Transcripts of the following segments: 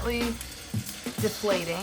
definitely deflating.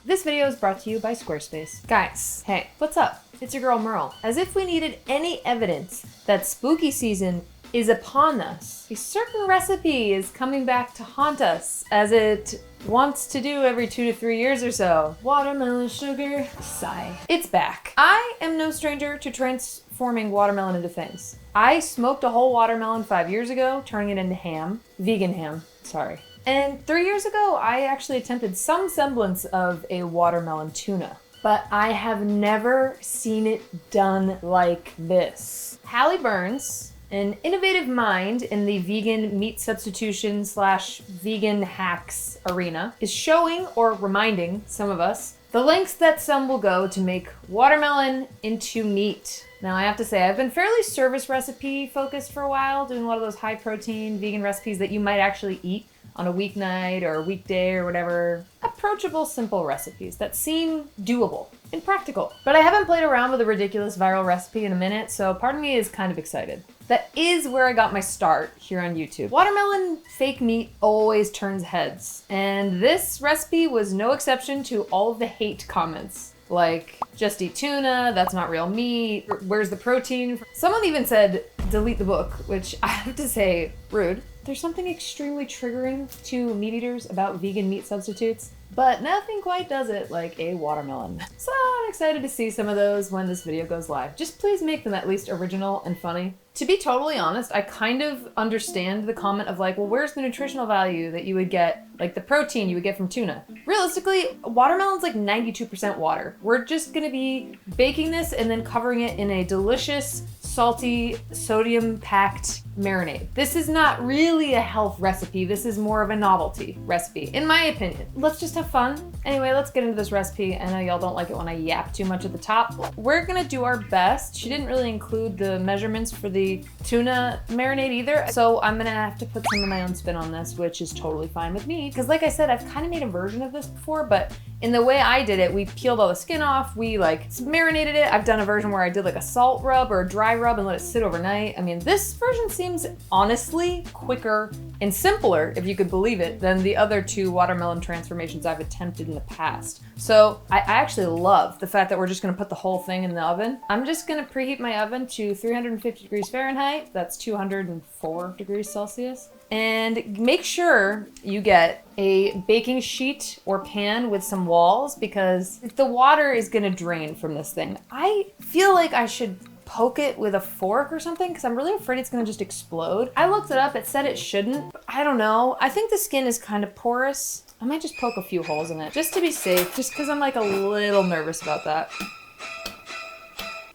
This video is brought to you by Squarespace. Guys, hey, what's up? It's your girl Merle. As if we needed any evidence that spooky season is upon us, a certain recipe is coming back to haunt us, as it wants to do every 2 to 3 years or so. Watermelon sugar, sigh. It's back. I am no stranger to transforming watermelon into things. I smoked a whole watermelon 5 years ago, turning it into ham. Vegan ham, sorry. And 3 years ago, I actually attempted some semblance of a watermelon tuna. But I have never seen it done like this. Hallie Burns, an innovative mind in the vegan meat substitution / vegan hacks arena, is showing or reminding some of us the lengths that some will go to make watermelon into meat. Now I have to say, I've been fairly service recipe focused for a while, doing a lot of those high protein vegan recipes that you might actually eat on a weeknight or a weekday or whatever. Approachable, simple recipes that seem doable and practical. But I haven't played around with a ridiculous viral recipe in a minute, so part of me is kind of excited. That is where I got my start here on YouTube. Watermelon fake meat always turns heads, and this recipe was no exception to all of the hate comments. Like, just eat tuna, that's not real meat, where's the protein? Someone even said, delete the book, which I have to say, rude. There's something extremely triggering to meat eaters about vegan meat substitutes, but nothing quite does it like a watermelon. So I'm excited to see some of those when this video goes live. Just please make them at least original and funny. To be totally honest, I kind of understand the comment of like, well, where's the nutritional value that you would get, like the protein you would get from tuna? Realistically, watermelon's like 92% water. We're just gonna be baking this and then covering it in a delicious, salty, sodium-packed marinade. This is not really a health recipe. This is more of a novelty recipe, in my opinion. Let's just have fun. Anyway, let's get into this recipe. I know y'all don't like it when I yap too much at the top. We're gonna do our best. She didn't really include the measurements for the tuna marinade either, so I'm gonna have to put some of my own spin on this, which is totally fine with me. Because like I said, I've kind of made a version of this before, but in the way I did it, we peeled all the skin off, we like marinated it. I've done a version where I did like a salt rub or a dry rub and let it sit overnight. I mean, this version seems honestly quicker and simpler, if you could believe it, than the other 2 watermelon transformations I've attempted in the past. So I actually love the fact that we're just gonna put the whole thing in the oven. I'm just gonna preheat my oven to 350 degrees Fahrenheit. That's 204 degrees Celsius. And make sure you get a baking sheet or pan with some walls, because the water is gonna drain from this thing. I feel like I should poke it with a fork or something, because I'm really afraid it's gonna just explode. I looked it up, it said it shouldn't, but I don't know. I think the skin is kind of porous. I might just poke a few holes in it just to be safe, just because I'm like a little nervous about that.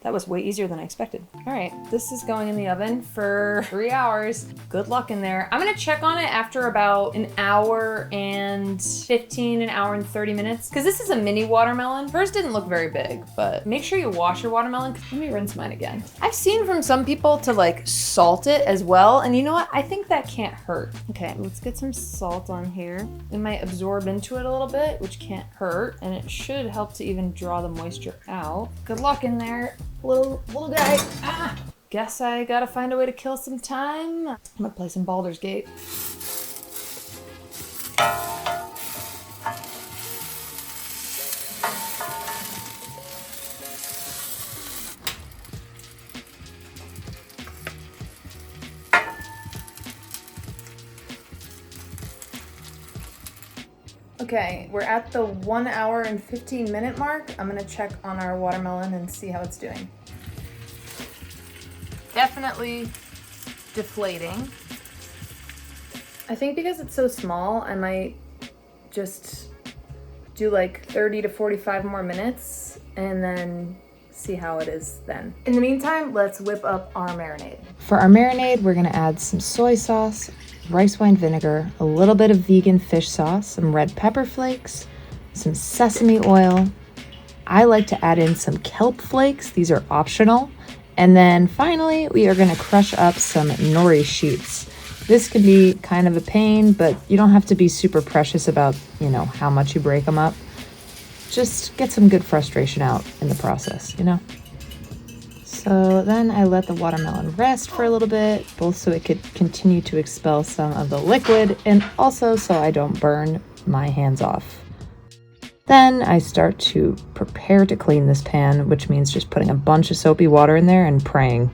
That was way easier than I expected. All right, this is going in the oven for 3 hours. Good luck in there. I'm gonna check on it after about an hour and 15, an hour and 30 minutes, because this is a mini watermelon. Hers didn't look very big, but make sure you wash your watermelon. Let me rinse mine again. I've seen from some people to like salt it as well, and you know what? I think that can't hurt. Okay, let's get some salt on here. It might absorb into it a little bit, which can't hurt, and it should help to even draw the moisture out. Good luck in there. Little guy. Ah! Guess I gotta find a way to kill some time. I'm gonna play some Baldur's Gate. Okay, we're at the 1 hour and 15 minute mark. I'm gonna check on our watermelon and see how it's doing. Definitely deflating. I think because it's so small, I might just do like 30 to 45 more minutes and then see how it is then. In the meantime, let's whip up our marinade. For our marinade, we're gonna add some soy sauce, rice wine vinegar, a little bit of vegan fish sauce, some red pepper flakes, some sesame oil. I like to add in some kelp flakes. These are optional. And then finally, we are gonna crush up some nori shoots. This can be kind of a pain, but you don't have to be super precious about, how much you break them up. Just get some good frustration out in the process, So then I let the watermelon rest for a little bit, both so it could continue to expel some of the liquid and also so I don't burn my hands off. Then I start to prepare to clean this pan, which means just putting a bunch of soapy water in there and praying.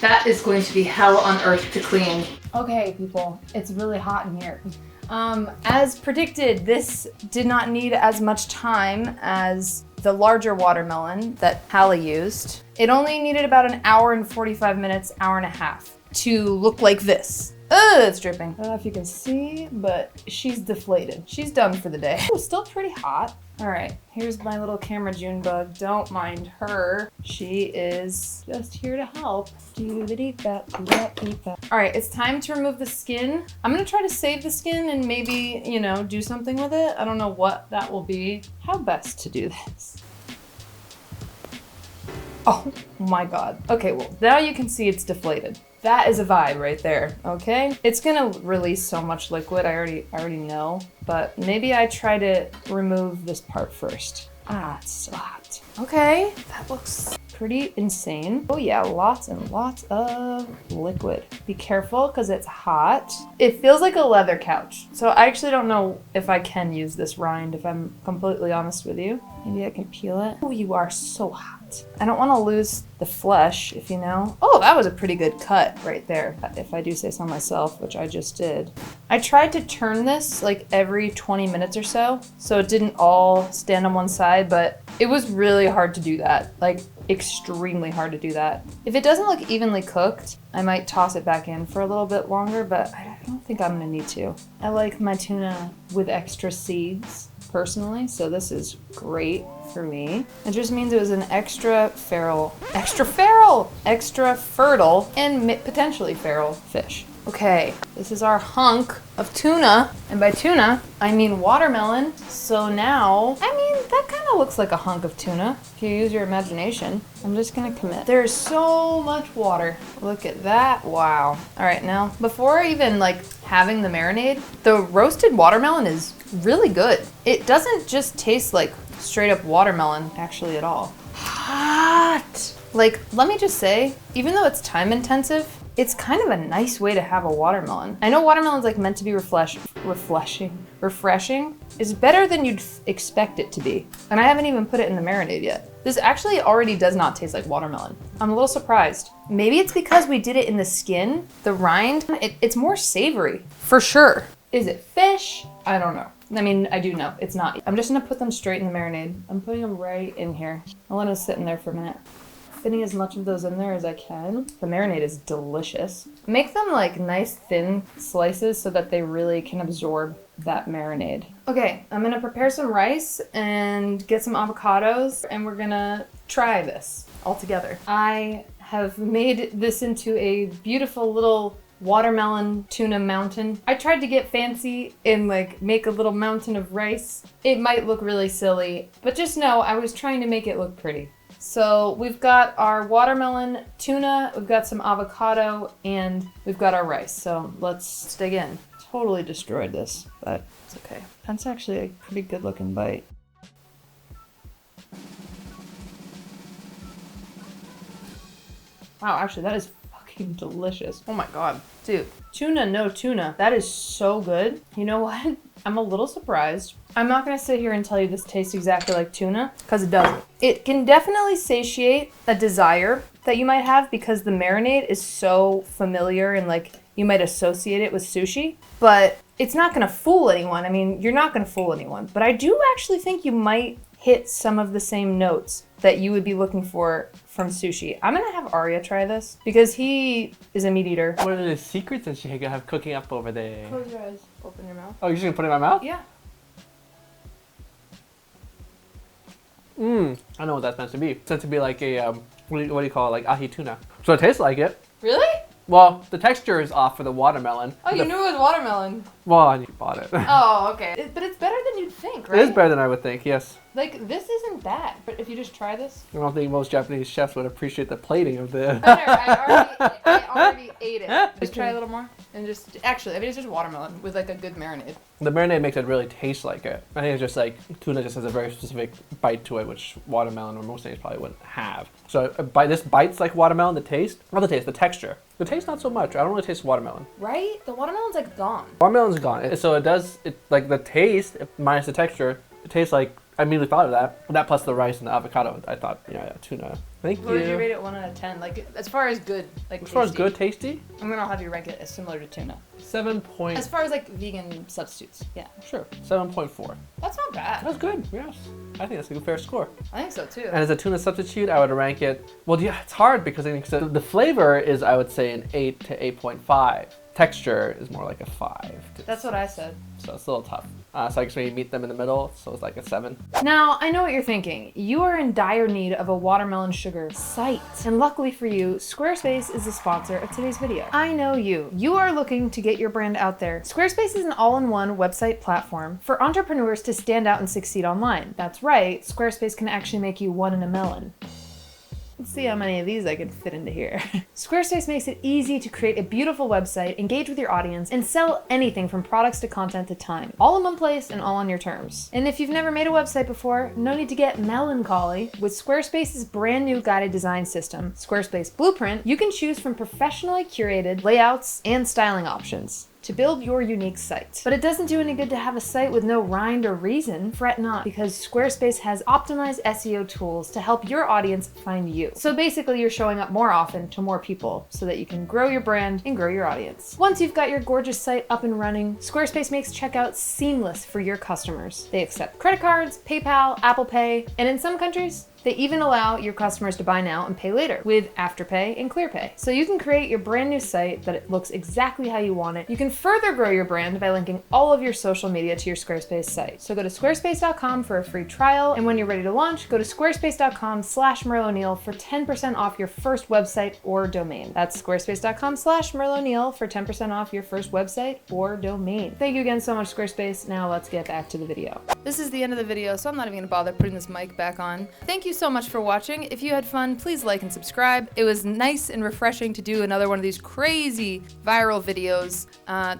That is going to be hell on earth to clean. Okay, people, it's really hot in here. As predicted, this did not need as much time as the larger watermelon that Hallie used. It only needed about an hour and 45 minutes, hour and a half to look like this. Ugh, it's dripping. I don't know if you can see, but she's deflated. She's done for the day. It's still pretty hot. All right, here's my little camera June bug. Don't mind her. She is just here to help. All right, it's time to remove the skin. I'm gonna try to save the skin and maybe, do something with it. I don't know what that will be. How best to do this? Oh my God. Okay, well, now you can see it's deflated. That is a vibe right there, okay? It's gonna release so much liquid, I already know, but maybe I try to remove this part first. Ah, it's so hot. Okay, that looks pretty insane. Oh yeah, lots and lots of liquid. Be careful, because it's hot. It feels like a leather couch, so I actually don't know if I can use this rind, if I'm completely honest with you. Maybe I can peel it. Oh, you are so hot. I don't want to lose the flesh, if you know. Oh, that was a pretty good cut right there, if I do say so myself, which I just did. I tried to turn this like every 20 minutes or so it didn't all stand on one side, but it was really hard to do that. Like, extremely hard to do that. If it doesn't look evenly cooked, I might toss it back in for a little bit longer, but I don't think I'm gonna need to. I like my tuna with extra seeds, personally, so this is great for me. It just means it was an extra fertile, and potentially feral fish. Okay, this is our hunk of tuna, and by tuna, I mean watermelon. So now, that kind of looks like a hunk of tuna, if you use your imagination. I'm just gonna commit. There's so much water. Look at that, wow. All right, now, before even having the marinade, the roasted watermelon is really good. It doesn't just taste like straight up watermelon, actually, at all. Hot! Let me just say, even though it's time intensive, it's kind of a nice way to have a watermelon. I know watermelon's meant to be refreshing. It's better than you'd expect it to be. And I haven't even put it in the marinade yet. This actually already does not taste like watermelon. I'm a little surprised. Maybe it's because we did it in the skin, the rind. It's more savory, for sure. Is it fish? I don't know. I do know. It's not. I'm just gonna put them straight in the marinade. I'm putting them right in here. I'll let them sit in there for a minute. Fitting as much of those in there as I can. The marinade is delicious. Make them nice thin slices so that they really can absorb that marinade. Okay, I'm gonna prepare some rice and get some avocados, and we're gonna try this all together. I have made this into a beautiful little watermelon tuna mountain. I tried to get fancy and make a little mountain of rice. It might look really silly, but just know I was trying to make it look pretty. So we've got our watermelon tuna, we've got some avocado, and we've got our rice. So let's dig in. Totally destroyed this, but it's okay. That's actually a pretty good looking bite. Wow, actually that is fucking delicious. Oh my God, dude. Tuna, no tuna. That is so good. You know what? I'm a little surprised. I'm not gonna sit here and tell you this tastes exactly like tuna, because it doesn't. It can definitely satiate a desire that you might have because the marinade is so familiar and you might associate it with sushi, but it's not gonna fool anyone. You're not gonna fool anyone, but I do actually think you might hit some of the same notes that you would be looking for from sushi. I'm gonna have Arya try this because he is a meat eater. What are the secrets that you have cooking up over there? Close your eyes. Open your mouth. Oh, you're just gonna put it in my mouth? Yeah. I know what that's meant to be. It's meant to be like a, what do you call it? Like ahi tuna. So it tastes like it. Really? Well, the texture is off for the watermelon. Oh, you knew it was watermelon. Well, I bought it. Oh, okay. But it's better than you'd think, right? It is better than I would think, yes. This isn't bad, but if you just try this. I don't think most Japanese chefs would appreciate the plating of the... I ate it. Just try a little more. And just, actually, I mean, it's just watermelon with like a good marinade. The marinade makes it really taste like it. I think it's just like tuna just has a very specific bite to it, which watermelon or most things probably wouldn't have. So this bites like watermelon, the taste. Not the taste, the texture. The taste not so much. I don't really taste watermelon. Right? The watermelon's like gone. Watermelon's gone. So it does, like the taste, minus the texture, it tastes like, I immediately thought of that. That plus the rice and the avocado, I thought, yeah, tuna. Thank you. What would you rate it 1 out of 10? Like, as far as good, like As far as good, tasty? I'm gonna have you rank it as similar to tuna. 7 point. As far as like vegan substitutes, yeah. Sure, 7.4. That's not bad. That's good, yes. I think that's a good fair score. I think so too. And as a tuna substitute, I would rank it, well, yeah, it's hard because I think the flavor is, I would say, an 8 to 8.5. Texture is more like a 5. That's what I said. So it's a little tough. So I guess maybe meet them in the middle, so it's like a 7. Now, I know what you're thinking. You are in dire need of a watermelon sugar site. And luckily for you, Squarespace is the sponsor of today's video. I know you. You are looking to get your brand out there. Squarespace is an all-in-one website platform for entrepreneurs to stand out and succeed online. That's right, Squarespace can actually make you one in a melon. Let's see how many of these I can fit into here. Squarespace makes it easy to create a beautiful website, engage with your audience, and sell anything from products to content to time. All in one place and all on your terms. And if you've never made a website before, no need to get melancholy. With Squarespace's brand new guided design system, Squarespace Blueprint, you can choose from professionally curated layouts and styling options to build your unique site. But it doesn't do any good to have a site with no rhyme or reason. Fret not, because Squarespace has optimized SEO tools to help your audience find you. So basically, you're showing up more often to more people so that you can grow your brand and grow your audience. Once you've got your gorgeous site up and running, Squarespace makes checkout seamless for your customers. They accept credit cards, PayPal, Apple Pay, and in some countries, they even allow your customers to buy now and pay later with Afterpay and ClearPay. So you can create your brand new site that it looks exactly how you want it. You can further grow your brand by linking all of your social media to your Squarespace site. So go to squarespace.com for a free trial, and when you're ready to launch, go to squarespace.com/MerlotNeil for 10% off your first website or domain. That's squarespace.com/MerlotNeil for 10% off your first website or domain. Thank you again so much, Squarespace. Now let's get back to the video. This is the end of the video, so I'm not even gonna bother putting this mic back on. Thank you so much for watching. If you had fun, please like and subscribe. It was nice and refreshing to do another one of these crazy viral videos.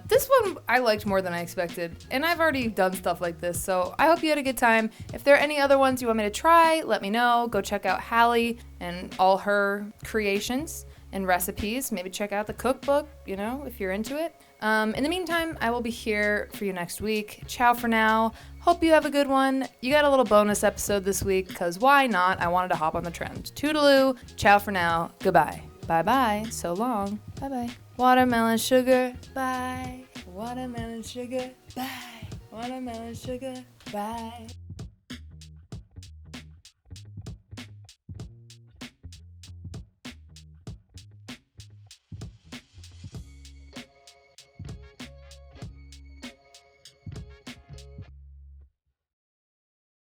This one I liked more than I expected, and I've already done stuff like this, so I hope you had a good time. If there are any other ones you want me to try, let me know. Go check out Hallie and all her creations and recipes. Maybe check out the cookbook, you know, if you're into it. In the meantime, I will be here for you next week. Ciao for now. Hope you have a good one. You got a little bonus episode this week, because why not? I wanted to hop on the trend. Toodaloo. Ciao for now. Goodbye. Bye-bye. So long. Bye-bye. Watermelon sugar. Bye. Watermelon sugar. Bye. Watermelon sugar. Bye.